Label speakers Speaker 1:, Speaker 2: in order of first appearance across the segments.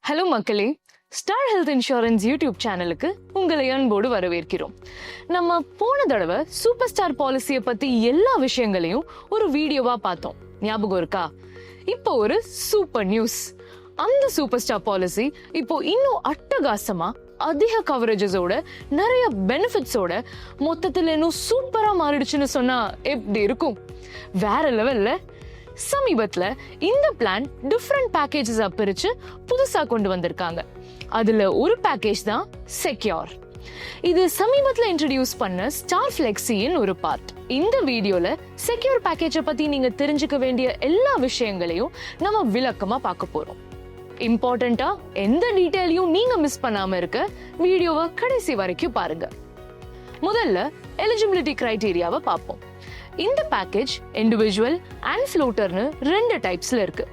Speaker 1: Hello மக்களே, star health insurance YouTube சேனலுக்கு உங்களை அன்போடு வரவேற்கிறோம். நம்ம போன தடவை சூப்பர் ஸ்டார் பாலிசியை பத்தி எல்லா விஷயங்களையும் ஒரு வீடியோவா பார்த்தோம், ஞாபகம் இருக்கா? இப்போ ஒரு சூப்பர் நியூஸ். அந்த சூப்பர் ஸ்டார் பாலிசி இப்போ இன்னும் அட்டகாசமா அதிக கவரேஜஸோட நிறைய பெனிஃபிட்ஸோட மொத்தத்தில் இன்னும் சூப்பரா மாறிடுச்சுன்னு சொன்னா எப்படி இருக்கும்? வேற லெவல்ல. சமீபத்துல இந்த பிளான் டிஃப்ரெண்ட் பேக்கேஜஸா பிரிச்சு புதுசா கொண்டு வந்திருக்காங்க. அதுல ஒரு பேக்கேஜ் தான் செக்யூர். இது சமீபத்துல இன்ட்ரடியூஸ் பண்ண ஸ்டார் ஃபிளெக்ஸியின் ஒரு பார்ட். இந்த வீடியோல செக்யூர் பேக்கேஜை பத்தி நீங்க தெரிஞ்சுக்க வேண்டிய எல்லா விஷயங்களையும் நம்ம விளக்கமா பார்க்க போறோம். இம்பார்ட்டண்டா எந்த டீடைலையும் நீங்க மிஸ் பண்ணாம இருக்க வீடியோவை கடைசி வரைக்கும் பாருங்க. முதல்ல எலிஜிபிலிட்டி கிரைட்டீரியாவை பார்ப்போம். இந்த பேக்கேஜ் இண்டிவிஜுவல் அண்ட் ஃப்ளோட்டர்னு ரெண்டு டைப்ஸ்ல இருக்கு.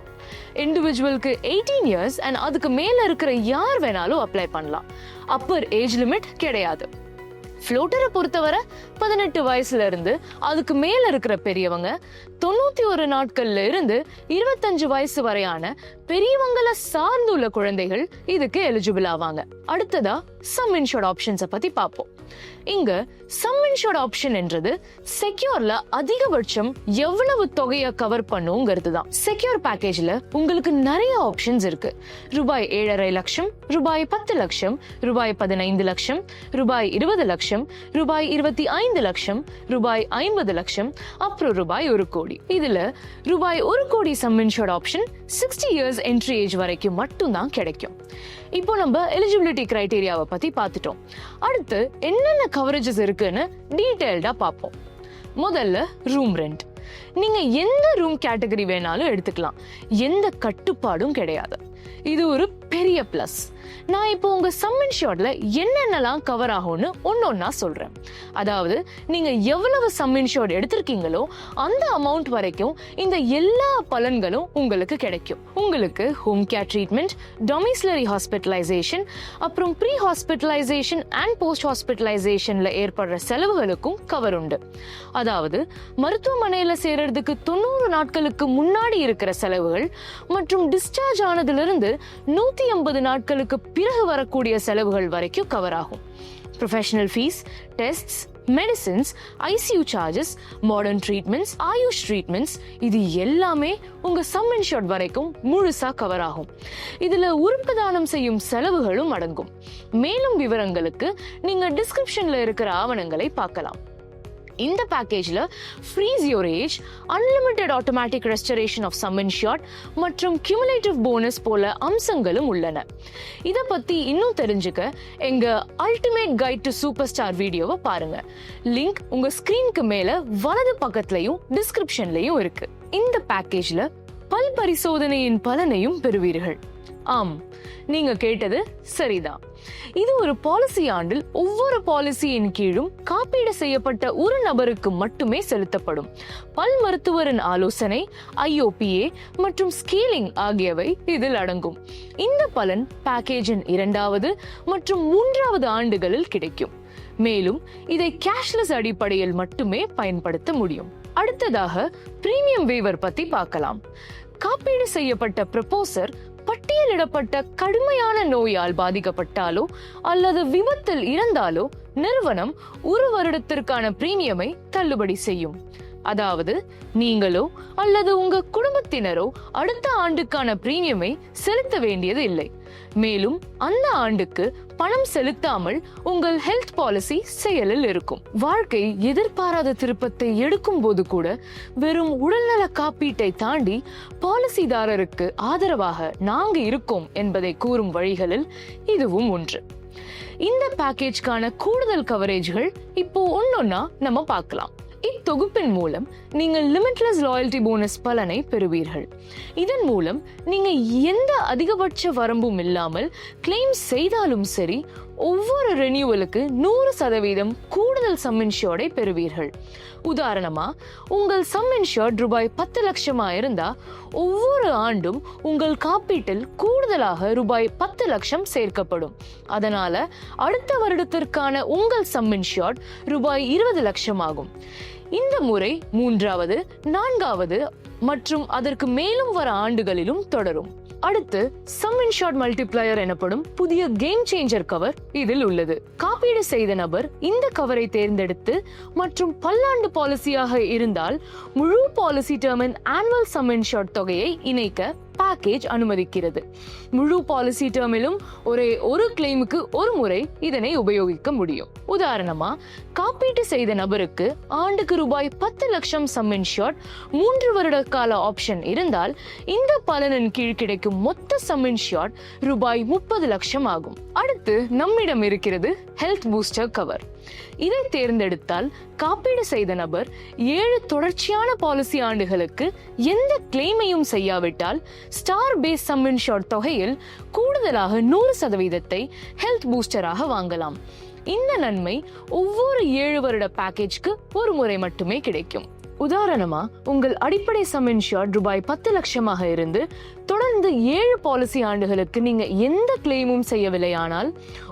Speaker 1: இண்டிவிஜுவலுக்கு 18 இயர்ஸ் அண்ட் அதுக்கு மேல இருக்கிற யார் வேணாலும் அப்ளை பண்ணலாம். அப்பர் ஏஜ் லிமிட் கிடையாது. ஃப்ளோட்டரை பொறுத்தவரை 18 வயசுல இருந்து அதுக்கு மேல இருக்கிற பெரியவங்க 91 நாட்கள்ல இருந்து 25 வயசு வரையான பெரியவங்கள சார்ந்துள்ள குழந்தைகள் இதுக்கு எலிஜிபிள் ஆவாங்க. அடுத்ததா சம் இன்சூர்ட் ஆப்ஷன்ஸை பத்தி பார்ப்போம். இங்க சம் இன்சூர்ட் ஆப்ஷன் என்றது செக்யூர்ல அதிகபட்சம் எவ்வளவு தொகையை கவர் பண்ணுங்கிறது தான். செக்யூர் பேக்கேஜ்ல உங்களுக்கு நிறைய ஆப்ஷன்ஸ் இருக்கு. ரூபாய் 7.5 லட்சம், ரூபாய் 10 லட்சம், ரூபாய் 15 லட்சம், ரூபாய் 20 லட்சம், ரூபாய் 25 லட்சம், ரூபாய் 50 லட்சம், அப்புறம் ரூபாய் 1 கோடி. இதுல ரூபாய் 1 கோடி sum insured option 60 years entry age வரைக்கும் மட்டும்தான் கிடைக்கும். இப்போ நம்ம எலிஜிபிலிட்டி கிரைட்டீரியாவை பத்தி பார்த்துட்டோம். அடுத்து என்னென்ன கவரேஜஸ் இருக்குன்னு டீடைல்டா பார்ப்போம். முதல்ல ரூம் ரெண்ட். நீங்க எந்த ரூம் கேட்டகரி வேணாலும் எடுத்துக்கலாம், எந்த கட்டுப்பாடும் கிடையாது. இது ஒரு பெரிய பிளஸ். நான் இப்போ உங்க சம் இன்சூர்ட்ல என்னென்னலாம் கவர் ஆகும்னு ஒன்னொன்னா சொல்றேன். அதாவது நீங்க எவ்வளவு சம் இன்சூர்ட் எடுத்திருக்கீங்களோ அந்த அமௌண்ட் வரைக்கும் இந்த எல்லா பலன்களும் உங்களுக்கு கிடைக்கும். உங்களுக்கு ஹோம் கேர் ட்ரீட்மெண்ட், டொமிசிலரி ஹாஸ்பிட்டலைசேஷன், அப்புறம் ப்ரீ ஹாஸ்பிட்டலைசேஷன் அண்ட் போஸ்ட் ஹாஸ்பிட்டலைசேஷன்ல ஏற்படுற செலவுகளுக்கும் கவர் உண்டு. அதாவது மருத்துவமனையில சேர்றதுக்கு 90 நாட்களுக்கு முன்னாடி இருக்கிற செலவுகள் மற்றும் டிஸ்சார்ஜ் ஆனதிலிருந்து 180 நாட்களுக்கு பிறகு வரக்கூடிய செலவுகள் வரைக்கும் கவர் ஆகும். Professional fees, tests, medicines, ICU charges, modern treatments, AYUSH treatments, இது எல்லாமே உங்க சம் இன்சூர்ட் வரைக்கும் முழுசா கவர் ஆகும். இதுல உறுப்பு தானம் செய்யும் செலவுகளும் அடங்கும். மேலும் விவரங்களுக்கு நீங்க டிஸ்கிரிப்ஷன்ல இருக்கிற ஆவணங்களை பார்க்கலாம். இந்த பேக்கேஜ்ல freeze your age, unlimited automatic restoration of sum insured மற்றும் கியூமுலேட்டிவ் போனஸ் போல அம்சங்களும் உள்ளன. இதை பத்தி இன்னும் தெரிஞ்சுக்க எங்க ultimate guide to super star வீடியோவை பாருங்க. லிங்க் உங்க ஸ்கிரீனுக்கு மேல வலது பக்கத்துலயும் டிஸ்கிரிப்ஷன்லயும் இருக்கு. இந்த பேக்கேஜ்ல பல் பரிசோதனையின் பலனையும் பெறுவீர்கள். ஆம், நீங்க கேட்டது சரிதான். இது ஒரு பாலிசி ஆண்டில் ஒவ்வொரு பாலிசியின் கீழும் காப்பீடு செய்யப்பட்ட ஒரு நபருக்கு மட்டுமே செலுத்தப்படும். பல் மருத்துவரின் ஆலோசனை, IOPA மற்றும் ஸ்கேலிங் ஆகியவை இதில் அடங்கும். இந்த பலன் பேக்கேஜின் 2வது மற்றும் 3வது ஆண்டுகளில் கிடைக்கும். மேலும் இதை கேஷ்லெஸ் அடிப்படையில் மட்டுமே பயன்படுத்த முடியும். அடுத்ததாக பிரீமியம் வேவர் பத்தி பார்க்கலாம். காப்பீடு செய்யப்பட்ட ப்ரொபோசர் பட்டியலிடப்பட்ட கடுமையான நோயால் பாதிக்கப்பட்டாலோ அல்லது விபத்தில் இறந்தாலோ நிறுவனம் 1 வருடத்திற்கான பிரீமியமை தள்ளுபடி செய்யும். அதாவது நீங்களோ அல்லது உங்க குடும்பத்தினரோ அடுத்த ஆண்டுக்கான பிரீமியமை செலுத்த வேண்டியது இல்லை. மேலும் அந்த ஆண்டுக்கு பணம் செலுத்தாமல் உங்கள் ஹெல்த் பாலிசி செயலில் இருக்கும். வாழ்க்கை எதிர்பாராத திருப்பத்தை எடுக்கும் போது கூட வெறும் உடல்நல காப்பீட்டை தாண்டி பாலிசிதாரருக்கு ஆதரவாக நாங்க இருக்கோம் என்பதை கூறும் வழிகளில் இதுவும் ஒன்று. இந்த பேக்கேஜ்க்கான கூடுதல் கவரேஜ்கள் இப்போ ஒன்னொன்னா நம்ம பார்க்கலாம். இத்தொகுப்பின் மூலம் நீங்கள் லிமிட்லெஸ் லாயல்டி போனஸ் பலனை பெறுவீர்கள். இதன் மூலம் நீங்க எந்த அதிகபட்ச வரம்பும் இல்லாமல் கிளைம் செய்தாலும் சரி, ஒவ்வொரு ரெனியூவலுக்கு 100% கூடுதல் சம் இன்சூர்டை பெறுவீர்கள். உதாரணமா, உங்கள் சம் இன்சூர்ட் ரூபாய் 10 லட்சமா இருந்தா ஒவ்வொரு ஆண்டும் உங்கள் காப்பீட்டில் கூடுதலாக ரூபாய் 10 லட்சம் சேர்க்கப்படும். அதனால அடுத்த வருடத்திற்கான உங்கள் சம் இன்சூர்ட் ரூபாய் 20 லட்சம் ஆகும். இந்த முறை 3வது, 4வது மற்றும் அதற்கு மேலும் வர ஆண்டுகளிலும் தொடரும். அடுத்து சம் இன்ஷூர்ட் மல்டிப்ளையர் எனப்படும் புதிய கேம் சேஞ்சர் கவர் இதில் உள்ளது. காப்பீடு செய்த நபர் இந்த கவரை தேர்ந்தெடுத்து மற்றும் பல்லாண்டு பாலிசியாக இருந்தால் முழு பாலிசி டேர்மின் ஆனுவல் சம் இன்ஷூர்ட் தொகையை இணைக்க பேக்கேஜ் அனுமதிக்கிறது. முழு பாலிசி டேர்மிலும் ஒரே ஒரு கிளைமுக்கு ஒரு முறை இதனை உபயோகிக்க முடியும். உதாரணமா, காப்பீட்டு செய்த நபருக்கு ஆண்டுக்கு ரூபாய் 10 லட்சம் சம் இன்ஷூர்ட் 3 வருட கால ஆப்ஷன் இருந்தால் இந்த பலனின் கீழ் கிடைக்கும் மொத்த சம் இன்ஷூர்ட் ரூபாய் 30 லட்சம் ஆகும். அடுத்து நம்மிடம் இருக்கிறது ஹெல்த் பூஸ்டர் கவர். இதை தேர்ந்தெடுத்தால் காப்பீடு செய்த நபர் 7 தொடர்ச்சியான பாலிசி ஆண்டுகளுக்கு எந்த கிளைமையும் செய்யாவிட்டால் ஸ்டார் பேஸ் சம் இன்ஷூர்ட் தொகையில் கூடுதலாக 100% ஹெல்த் பூஸ்டராக வாங்கலாம். இந்த நன்மை ஒவ்வொரு 7 வருட பேக்கேஜ்க்கு ஒரு முறை மட்டுமே கிடைக்கும். உதாரணமா, உங்கள் அடிப்படை சம் இன்ஷூர்ட் ரூபாய் 10 லட்சமாக இருந்து தொடர்ந்து 7 பாலிசி ஆண்டுகளுக்கு நீங்க எந்த கிளைமும் செய்யவில்லையானால்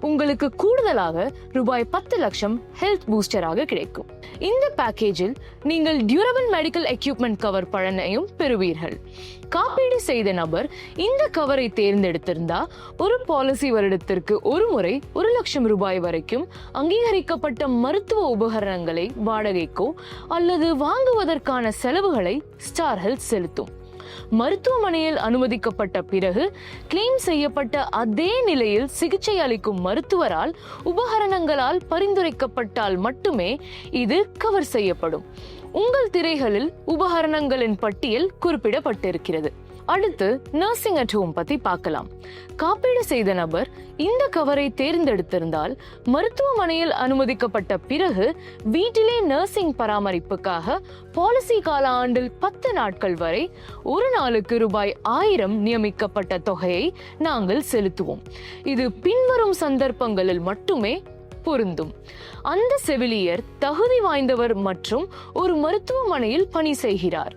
Speaker 1: உங்களுக்கு கூடுதலாக ரூபாய் 10 லட்சம் ஹெல்த் பூஸ்டராக கிடைக்கும். இந்த பேக்கேஜில் நீங்கள் டியூரபிள் மெடிக்கல் எக்யூப்மெண்ட் கவர் பலனையும் பெறுவீர்கள். காப்பீடு செய்த நபர் இந்த கவரை தேர்ந்தெடுத்திருந்தா ஒரு பாலிசி வருடத்திற்கு ஒரு முறை 1 லட்சம் ரூபாய் வரைக்கும் அங்கீகரிக்கப்பட்ட மருத்துவ உபகரணங்களை வாடகைக்கோ அல்லது வாங்குவதற்கான செலவுகளை ஸ்டார் ஹெல்த் செலுத்தும். மருத்துவமனையில் அனுமதிக்கப்பட்ட பிறகு கிளைம் செய்யப்பட்ட அதே நிலையில் சிகிச்சை அளிக்கும் மருத்துவரால் உபகரணங்களால் பரிந்துரைக்கப்பட்டால் மட்டுமே இது கவர் செய்யப்படும். உங்கள் திரைகளில் உபகரணங்களின் பட்டியல் குறிப்பிடப்பட்டிருக்கிறது. அடுத்து நர்சிங் அட் ஹோம் பத்தி பார்க்கலாம். காப்பீடு செய்த நபர் இந்த கவரை தேர்ந்தெடுத்திருந்தால் மருத்துவமனையில் அனுமதிக்கப்பட்ட பிறகு வீட்டிலே நர்சிங் பராமரிப்புக்காக பாலிசி கால ஆண்டில் 10 நாட்கள் வரை ஒரு நாளுக்கு ரூபாய் 1000 நியமிக்கப்பட்ட தொகையை நாங்கள் செலுத்துவோம். இது பின்வரும் சந்தர்ப்பங்களில் மட்டுமே பொருந்தும். அந்த செவிலியர் தகுதி வாய்ந்தவர் மற்றும் ஒரு மருத்துவமனையில் பணி செய்கிறார்.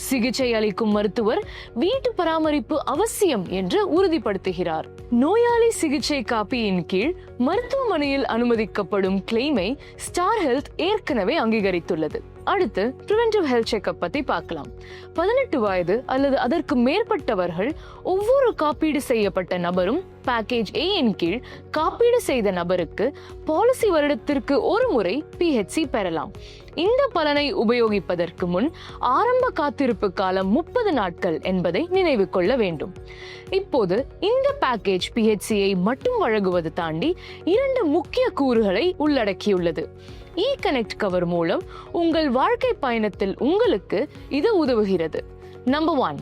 Speaker 1: சிகிச்சை அளிக்கும் மருத்துவர் வீட்டு பராமரிப்பு அவசியம் என்று உறுதிப்படுத்துகிறார். நோயாளி சிகிச்சை காப்பியின் கீழ் மருத்துவமனையில் அனுமதிக்கப்படும் கிளைமை ஸ்டார் ஹெல்த் ஏற்கனவே அங்கீகரித்துள்ளது. அடுத்து பிரிவென்டிவ் ஹெல்த் செக்அப் பத்தி பார்க்கலாம். 18 வயது அல்லது அதற்கு மேற்பட்டவர்கள் ஒவ்வொரு காப்பீடு செய்யப்பட்ட நபரும் பேக்கேஜ் A இன் கீழ் காப்பீடு செய்த நபருக்கு பாலிசி வருடத்திற்கு ஒரு முறை PHC பெறலாம். இந்த பலனை உபயோகிப்பதற்கு முன் ஆரம்ப காத்திருப்பு காலம் 30 நாட்கள் என்பதை நினைவு கொள்ள வேண்டும். இப்போது இந்த பேக்கேஜ் PHCயை மட்டும் வழங்குவது தாண்டி 2 முக்கிய கூறுகளை உள்ளடக்கியுள்ளது. இ-கனெக்ட் கவர் மூலம் உங்கள் வாழ்க்கை பயணத்தில் உங்களுக்கு இது உதவுகிறது. நம்பர் 1,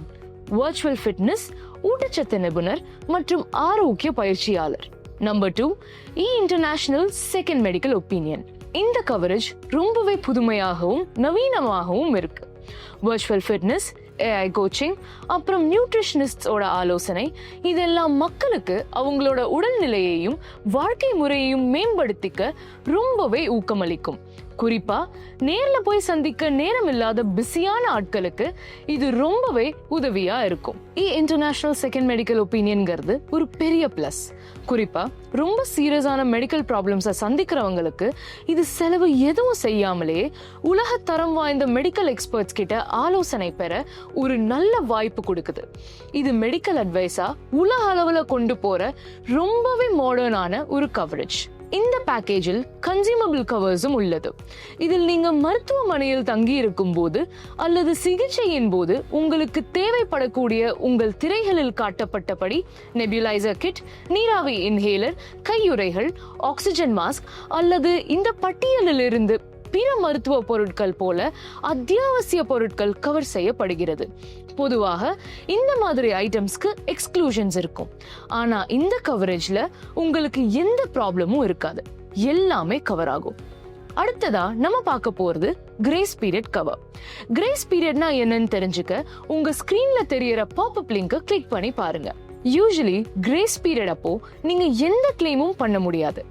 Speaker 1: வர்ச்சுவல் ஃபிட்னஸ், ஊட்டச்சத்து நிபுணர் மற்றும் ஆரோக்கிய பயிற்சியாளர். Number 2, international second medical opinion. இந்த கவரேஜ் ரொம்பவே புதுமையாகவும் நவீனமாகவும் இருக்கு. வர்ச்சுவல் ஃபிட்னஸ், AI கோச்சிங், அப்புறம் நியூட்ரிஷனிஸ்டோட ஆலோசனை, இதெல்லாம் மக்களுக்கு அவங்களோட உடல்நிலையையும் வாழ்க்கை முறையையும் மேம்படுத்திக்க ரொம்பவே ஊக்கமளிக்கும். குறிப்பா நேர்ல போய் சந்திக்க நேரம் இல்லாத பிஸியான ஆட்களுக்கு இது ரொம்பவே உதவியா இருக்கும். இன்டர்நேஷனல் செகண்ட் மெடிக்கல் ஒப்பீனியன்ங்கிறது ஒரு பெரிய பிளஸ். குறிப்பா ரொம்ப சீரியஸான மெடிக்கல் ப்ராப்ளம்ஸை சந்திக்கிறவங்களுக்கு இது செலவு எதுவும் செய்யாமலே உலக தரம் வாய்ந்த மெடிக்கல் எக்ஸ்பர்ட்ஸ் கிட்ட ஆலோசனை பெற ஒரு நல்ல வாய்ப்பு கொடுக்குது. இது மெடிக்கல் அட்வைஸா உலக அளவுல கொண்டு போற ரொம்பவே மாடர்னான ஒரு கவரேஜ். இந்த பேக்கேஜில் கன்சியூமபிள் கவர்ஸும் உள்ளது. இதில் நீங்க மருத்துவமனையில் தங்கி இருக்கும் போது அல்லது சிகிச்சையின் போது உங்களுக்கு தேவைப்படக்கூடிய உங்கள் திரைகளில் காட்டப்பட்டபடி நெபுலைசர் கிட், நீராவி இன்ஹேலர், கையுறைகள், ஆக்சிஜன் மாஸ்க் அல்லது இந்த பட்டியலில் இருந்து பிற மருத்துவ பொருட்கள் போல அத்தியாவசிய பொருட்கள் கவர் செய்யப்படுகிறது. பொதுவாக இந்த மாதிரி ஐட்டம்ஸ்க்கு எக்ஸ்க்ளூஷன்ஸ் இருக்கும். ஆனா இந்த கவரேஜ்ல உங்களுக்கு எந்த ப்ராப்ளமும் இருக்காது, எல்லாமே கவர் ஆகும். அடுத்ததா நம்ம பார்க்க போறது கிரேஸ் பீரியட் கவர். கிரேஸ் பீரியட்னா என்னன்னு தெரிஞ்சுக்க உங்க ஸ்கிரீன்ல தெரியற பாப்அப் லிங்கை கிளிக் பண்ணி பாருங்க. யூசுவலி கிரேஸ் பீரியட் அப்போ நீங்க எந்த கிளைமும் பண்ண முடியாது.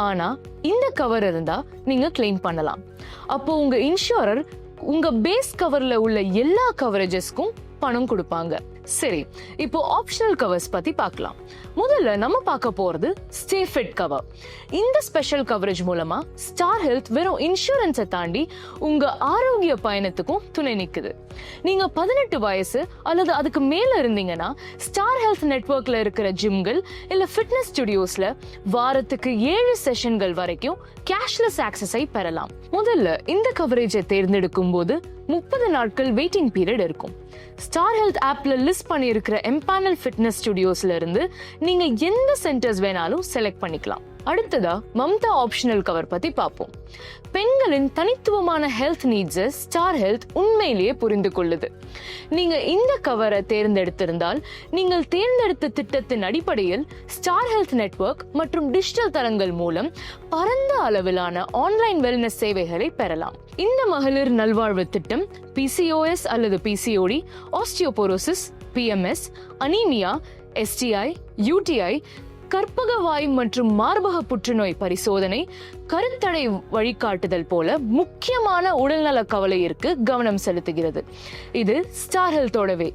Speaker 1: ஆனா இந்த கவர் இருந்தா நீங்க கிளைம் பண்ணலாம். அப்போ உங்க இன்சூரர் உங்க பேஸ் கவர்ல உள்ள எல்லா கவரேஜஸ்க்கும் பணம் கொடுப்பாங்க. சரி, இப்போ ஆப்ஷனல் கவர்ஸ் பத்தி பார்க்கலாம். முதல்ல நம்ம பார்க்க போறது ஸ்டே ஃபிட் கவர். இந்த ஸ்பெஷல் கவரேஜ் மூலமா ஸ்டார் ஹெல்த் வெறும் இன்சூரன்ஸை தாண்டி உங்க ஆரோக்கிய பயணத்துக்கும் துணை நிக்குது. நீங்க 18 வயசு அல்லது அதுக்கு மேல இருந்தீங்கன்னா ஸ்டார் ஹெல்த் நெட்வொர்க்ல இருக்கிற ஜிம்கள் இல்ல ஃபிட்னஸ் ஸ்டுடியோஸ்ல வாரத்துக்கு 7 செஷன்கள் வரைக்கும் கேஷ்லெஸ் ஆக்சஸை பெறலாம். முதல்ல இந்த கவரேஜை தேர்ந்தெடுக்கும் போது 30 நாட்கள் வெயிட்டிங் பீரியட் இருக்கும். ஸ்டார் ஹெல்த் ஆப்ல லிஸ்ட் பண்ணியிருக்கிற எம்பேனல் ஃபிட்னஸ் ஸ்டுடியோஸ்ல இருந்து நீங்க எந்த சென்டர்ஸ் வேணாலும் செலக்ட் பண்ணிக்கலாம். அடுத்ததா மம்தா ஆப்ஷனல் கவர் பத்தி பார்ப்போம். பெண்களின் தனித்துவமான ஹெல்த் நீட்ஸை ஸ்டார் ஹெல்த் உண்மையிலேயே புரிந்து கொள்ளுது. நீங்க இந்த கவரை தேர்ந்தெடுத்திருந்தால் நீங்கள் தேர்ந்தெடுத்த திட்டத்தின் அடிப்படையில் ஸ்டார் ஹெல்த் நெட்வொர்க் மற்றும் டிஜிட்டல் தளங்கள் மூலம் பரந்த அளவிலான ஆன்லைன் வெல்னஸ் சேவைகளை பெறலாம். இந்த மகளிர் நல்வாழ்வு திட்டம் PCOS அல்லது PCOD, osteoporosis, PMS, anaemia, STI, UTI, கற்பக வாய் மற்றும் மார்பக புற்றுநோய் பரிசோதனை, கருத்தடை வழிகாட்டுதல் போல முக்கியமான உடல்நல கவலையிற்கு கவனம் செலுத்துகிறது. இது ஸ்டார் ஹெல்த்தோடவே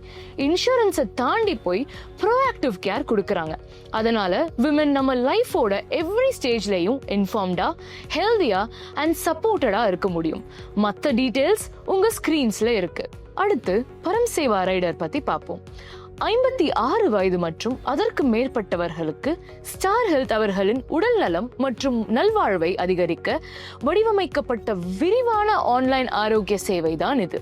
Speaker 1: இன்சூரன்ஸை தாண்டி போய் ப்ரோஆக்டிவ் கேர் கொடுக்கறாங்க. அதனால விமன் நம்ம லைஃபோட எவ்ரி ஸ்டேஜ்லயும் இன்ஃபார்ம்டா, ஹெல்தியா அண்ட் சப்போர்ட்டடா இருக்க முடியும். மற்ற டீடைல்ஸ் உங்க ஸ்கிரீன்ஸ்ல இருக்கு. அடுத்து பரம் சேவா ரைடர் பத்தி பார்ப்போம். 56 வயது மற்றும் அதற்கு மேற்பட்டவர்களுக்கு ஸ்டார் ஹெல்த் அவர்களின் உடல் நலம் மற்றும் நல்வாழ்வை அதிகரிக்க வடிவமைக்கப்பட்ட விரிவான ஆன்லைன் ஆரோக்கிய சேவை தான் இது.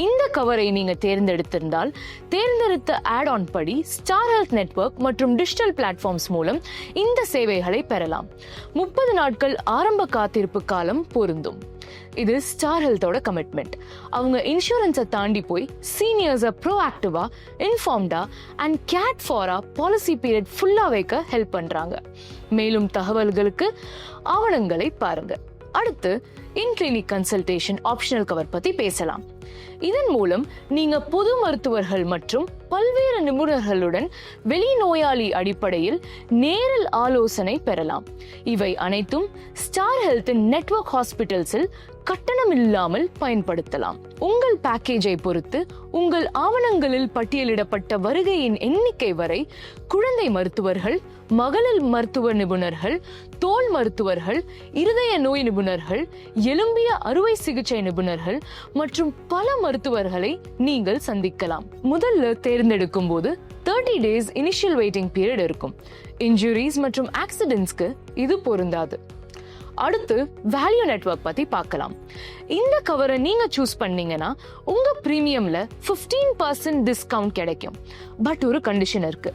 Speaker 1: இந்த கவரை நீங்க தேர்ந்தெடுத்திருந்தால் தேர்ந்தெடுத்த ஆட் ஆன் படி ஸ்டார் ஹெல்த் நெட்வொர்க் மற்றும் டிஜிட்டல் பிளாட்ஃபார்ம்ஸ் மூலம் இந்த சேவைகளை பெறலாம். 30 நாட்கள் ஆரம்ப காத்திருப்பு காலம் பொருந்தும். இது ஸ்டார் ஹெல்த்தோட கமிட்மெண்ட். அவங்க இன்சூரன்ஸை தாண்டி போய் சீனியர்ஸை ப்ரோஆக்டிவா, இன்ஃபார்ம்டா அண்ட் கேட் ஃபாரா பாலிசி பீரியட் ஃபுல்லா வைக்க ஹெல்ப் பண்றாங்க. மேலும் தகவல்களுக்கு ஆவணங்களை பாருங்க. அடுத்து இன்கிளினிக் கன்சல்டேஷன் ஆப்ஷனல் கவர் பத்தி பேசலாம். இதன் மூலம் நீங்க பொது மருத்துவர்கள் மற்றும் பல்வேறு நிபுணர்களுடன் வெளிநோயாளி அடிப்படையில் நேரில் ஆலோசனை பெறலாம். இவை அனைத்தும் ஸ்டார் ஹெல்த்தின் நெட்வொர்க் ஹாஸ்பிட்டல்ஸில் கட்டணம் இல்லாமல் பயன்படுத்தலாம். உங்கள் பேக்கேஜை பொறுத்து உங்கள் ஆவணங்களில் பட்டியலிடப்பட்ட வருகையின் எண்ணிக்கை வரை குழந்தை மருத்துவர்கள், மகளிர் மருத்துவ நிபுணர்கள், தோல் மருத்துவர்கள், இருதய நோய் நிபுணர்கள், எலும்பிய அறுவை சிகிச்சை நிபுணர்கள் மற்றும் பல மருத்துவர்களை நீங்கள் சந்திக்கலாம். முதல்ல தேர்ந்தெடுக்கும் போது 30 days இனிஷியல் வெயிட்டிங் பீரியட் இருக்கும். இன்ஜுரிஸ் மற்றும் ஆக்சிடென்ட்ஸ்க்கு இது பொருந்தாது. அடுத்து வேல்யூ நெட்வொர்க் பத்தி பார்க்கலாம். இந்த கவரை நீங்க சூஸ் பண்ணீங்கன்னா உங்க பிரீமியம்ல 15% டிஸ்கவுண்ட் கிடைக்கும். பட் ஒரு கண்டிஷன் இருக்கு.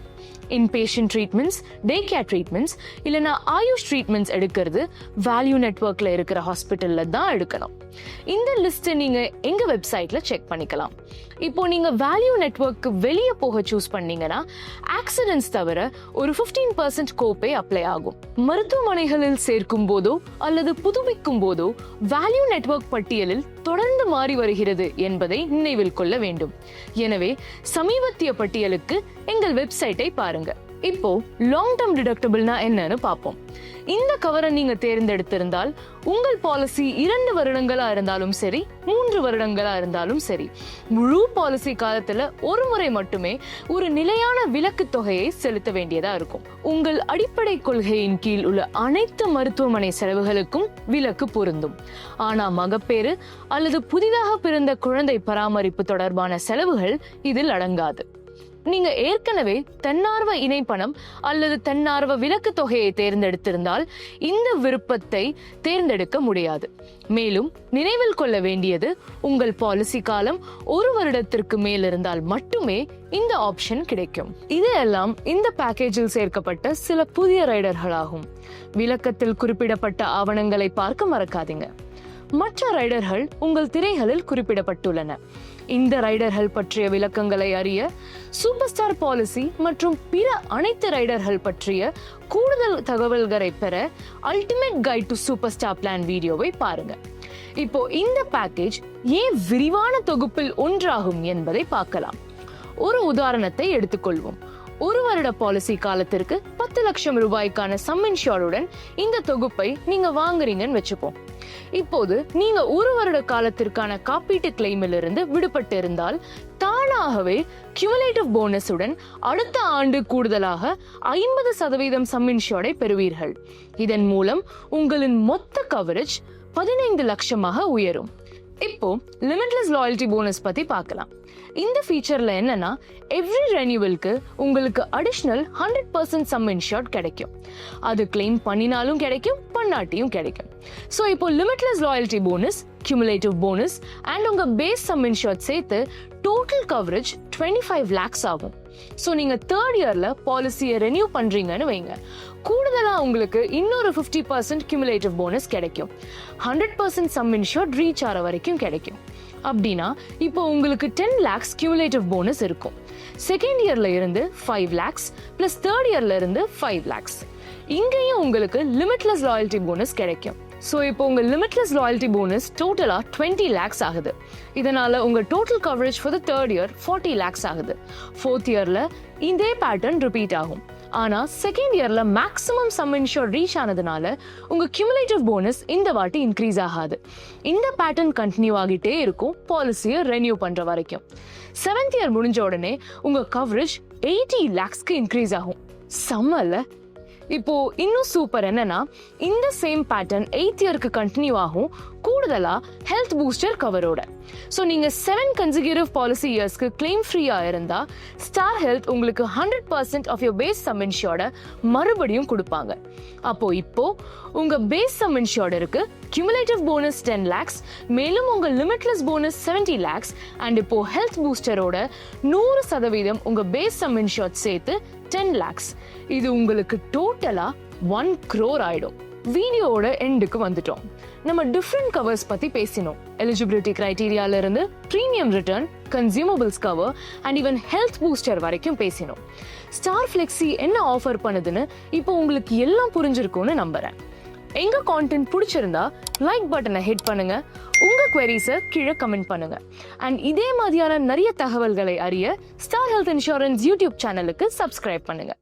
Speaker 1: Inpatient treatments, day care treatments இல்லைனா ஆயுஷ் ட்ரீட்மெண்ட்ஸ் எடுக்கிறது வேல்யூ நெட்வொர்க்ல இருக்கிற ஹாஸ்பிட்டல்ல தான் எடுக்கணும். இந்த லிஸ்ட்டை நீங்க எங்க வெப்சைட்ல செக் பண்ணிக்கலாம். இப்போ நீங்க வேல்யூ நெட்வொர்க்கு வெளியே போக சூஸ் பண்ணீங்கன்னா ஆக்சிடென்ட்ஸ் தவிர ஒரு 15% கோப்பே அப்ளை ஆகும். மருத்துவமனைகளில் சேர்க்கும் போதோ அல்லது புதுப்பிக்கும் போதோ வேல்யூ நெட்வொர்க் பட்டியலில் தொடர்ந்து மாறி வருகிறது என்பதை நினைவில் கொள்ள வேண்டும். எனவே சமீபத்திய பட்டியலுக்கு எங்கள் வெப்சைட்டை பாருங்க. இப்போ லாங் டர்ம் டிடக்டபிள்னா என்னன்னு பார்ப்போம். இந்த கவரை நீங்க தேர்ந்தெடுத்திருந்தால் உங்கள் பாலிசி 2 வருடங்களா இருந்தாலும் சரி, 3 வருடங்களா இருந்தாலும் சரி, முழு பாலிசி காலத்துல ஒரு முறை மட்டுமே ஒரு நிலையான விலக்கு தொகையை செலுத்த வேண்டியதா இருக்கும். உங்கள் அடிப்படை கொள்கையின் கீழ் உள்ள அனைத்து மருத்துவமனை செலவுகளுக்கும் விலக்கு பொருந்தும். ஆனா மகப்பேறு அல்லது புதிதாக பிறந்த குழந்தை பராமரிப்பு தொடர்பான செலவுகள் இதில் அடங்காது. நீங்க ஏற்கனவே தன்னார்வ இணைப்பணம் அல்லது தன்னார்வ விலக்கு தொகையை தேர்ந்தெடுத்திருந்தால் இந்த விருப்பத்தை தேர்ந்தெடுக்க முடியாது. மேலும் நினைவில் கொள்ள வேண்டியது, உங்கள் பாலிசி காலம் 1 வருடத்திற்கு மேல் இருந்தால் மட்டுமே இந்த ஆப்ஷன் கிடைக்கும். இதெல்லாம் இந்த பேக்கேஜில் சேர்க்கப்பட்ட சில புதிய ரைடர்களாகும். விளக்கத்தில் குறிப்பிடப்பட்ட ஆவணங்களை பார்க்க மறக்காதீங்க. மற்ற ரைடர்கள் உங்கள் திரைகளில் குறிப்பிடப்பட்டுள்ளன. இந்த ரைடர்கள் பற்றிய விளக்கங்களை அறிய சூப்பர் ஸ்டார் பாலிசி மற்றும் பிற அனைத்து ரைடர்கள் பற்றிய கூடுதல் தகவல்களை பெற ultimate guide to super star plan வீடியோவை பாருங்க. இப்போ இந்த பேக்கேஜ் ஏன் விரிவான தொகுப்பில் ஒன்றாகும் என்பதை பார்க்கலாம். ஒரு உதாரணத்தை எடுத்துக்கொள்வோம். ஒரு வருட பாலிசி காலத்திற்கு 10 லட்சம் ரூபாய்க்கான சம் இன்ஷூர்டுடன் இந்த தொகுப்பை நீங்க வாங்குறீங்கன்னு வச்சுப்போம். இப்போது நீங்க ஒரு வருட காலத்திற்கான காப்பீட்டு கிளைமில் இருந்து விடுபட்டு இருந்தால் தானாகவே கியூமுலேட்டிவ் போனஸுடன் அடுத்த ஆண்டு கூடுதலாக 50% சம் இன்ஷூர்டை பெறுவீர்கள். இதன் மூலம் உங்களின் மொத்த கவரேஜ் 15 லட்சமாக உயரும். இப்போ லிமிட்லெஸ் லாயல்டி போனஸ் பத்தி பார்க்கலாம். இந்த ஃபீச்சர்ல என்னன்னா எவ்ரி ரெனியூவலுக்கு உங்களுக்கு அடிஷனல் 100% சம் இன்ஷூர்ட் கிடைக்கும். அது கிளைம் பண்ணினாலும் கிடைக்கும், பண்ணாட்டியும் கிடைக்கும். ஸோ இப்போ limitless loyalty bonus, cumulative bonus and உங்க பேஸ் சம் இன்ஷூர்ட் சேர்த்து டோட்டல் கவரேஜ் 25 lakhs ஆகும். ஸோ நீங்க தேர்ட் இயர்ல பாலிசியை ரெனியூ பண்றீங்கன்னு வைங்க, கூடுதலா உங்களுக்கு இன்னொரு 50% கியூமுலேட்டிவ் போனஸ் கிடைக்கும். 100% சம் இன்ஷூர்ட் ரீச் ஆகிற வரைக்கும் கிடைக்கும். அப்படின்னா இப்போ உங்களுக்கு 10 lakhs கியூமுலேட்டிவ் போனஸ் இருக்கும். செகண்ட் இயர்ல இருந்து 5 lakhs பிளஸ் தேர்ட் இயர்ல இருந்து 5 lakhs. இங்கேயும் உங்களுக்கு லிமிட்லெஸ் லாயல்டி போனஸ் கிடைக்கும். ஸோ இப்போ உங்க லிமிட்லெஸ் லாயல்டி போனஸ் டோட்டலா 20 lakhs ஆகுது. இதனால உங்க total coverage for the third year 40 lakhs ஆகுது. ஃபோர்த் இயர்ல இதே பேட்டர்ன் ரிப்பீட் ஆகும். ஆனா செகண்ட் இயர்ல மேக்ஸிமம் சம் இன்ஷூர் ரீச் ஆனதுனால உங்க கியூமுலேட்டிவ் போனஸ் இந்த வாட்டி இன்க்ரீஸ் ஆகாது. இந்த பேட்டர்ன் கண்டினியூ ஆகிட்டே இருக்கும் பாலிசியை ரெனியூ பண்ற வரைக்கும். செவன்த் இயர் முடிஞ்ச உடனே உங்க கவரேஜ் 80 lakhsக்கு இன்க்ரீஸ் ஆகும். செம்மல. இப்போ இன்னும் சூப்பர் என்னன்னா இந்த சேம் பேட்டர்ன் 8th இயருக்கு கண்டினியூ ஆகும், கூடுதலா ஹெல்த் பூஸ்டர் கவரோட. ஸோ நீங்க 7 consecutive பாலிசி இயர்ஸ்க்கு கிளைம் ஃப்ரீயா இருந்தா ஸ்டார் ஹெல்த் உங்களுக்கு 100% ஆஃப் யோர் பேஸ் சம் இன்ஷூர்டை மறுபடியும் கொடுப்பாங்க. அப்போ இப்போ உங்க பேஸ் சம் இன்ஷூர்ட் இருக்கு, கியூமுலேட்டிவ் போனஸ் 10 lakhs, மேலும் உங்க லிமிட்லெஸ் போனஸ் 70 lakhs அண்ட் இப்போ ஹெல்த் பூஸ்டரோட 100% உங்க பேஸ் சம் இன்ஷூர்ட் சேர்த்து 10 lakhs. இது உங்களுக்கு டோட்டலா 1 crore ஆயிடும். வீடியோவோட எண்டுக்கு வந்துட்டோம். நம்ம டிஃப்ரெண்ட் கவர்ஸ் பத்தி பேசினோம். எலிஜிபிலிட்டி கிரைட்டீரியால இருந்து premium return, consumables cover and even health booster வரைக்கும் பேசினோம். ஸ்டார் ஃபிளெக்ஸி என்ன ஆஃபர் பண்ணுதுன்னு இப்போ உங்களுக்கு எல்லாம் புரிஞ்சிருக்கும்னு நம்புறேன். எங்க கான்டென்ட் பிடிச்சிருந்தா லைக் பட்டனை ஹிட் பண்ணுங்க, உங்க குவெரிஸை கீழே கமெண்ட் பண்ணுங்க. அண்ட் இதே மாதிரியான நிறைய தகவல்களை அறிய ஸ்டார் ஹெல்த் இன்சூரன்ஸ் யூடியூப் சேனலுக்கு சப்ஸ்கிரைப் பண்ணுங்க.